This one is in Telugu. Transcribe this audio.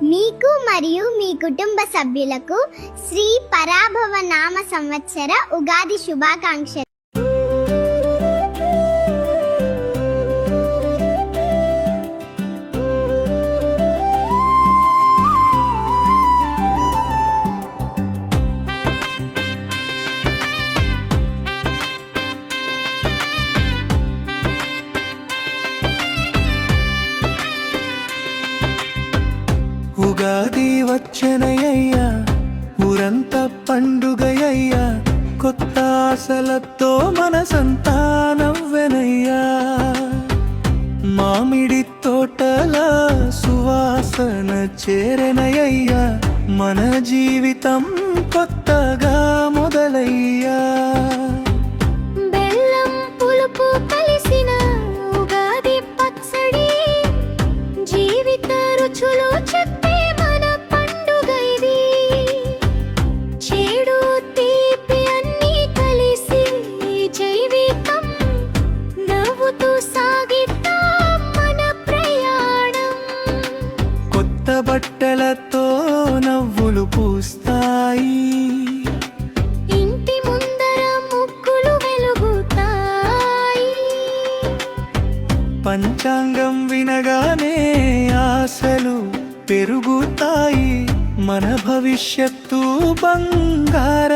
మీకు మరియు మీ కుటుంబ సభ్యులకు శ్రీ పరాభవ నామ సంవత్సర ఉగాది శుభాకాంక్షలు. ఉగాది వచ్చనయ్యా, ఊరంత పండుగయ్యా, కొత్త ఆశలతో మనసంతా నవ్వెనయ్యా. మామిడి తోటల సువాసన చేరెనయ్యా, మన జీవితం కొత్తగా మొదలయ్యా. బెల్లం పులుపు కలిసిన ఉగాది పచ్చడి, జీవిత రుచులు చెప్పే మన పండుగ ఇది. చెడు తీపి అన్నీ కలిసి జీవితం నవ్వుతూ సాగిద్దాం మన ప్రయాణం. కొత్త బట్టలతో నవ్వులు పూస్తాయి, ఇంటి ముందర ముగ్గులు వెలుగుతాయి. పంచాంగం వినగానే ఆశలు పెరుగుతాయి, మన భవిష్యత్తు బంగారమవుతుంది.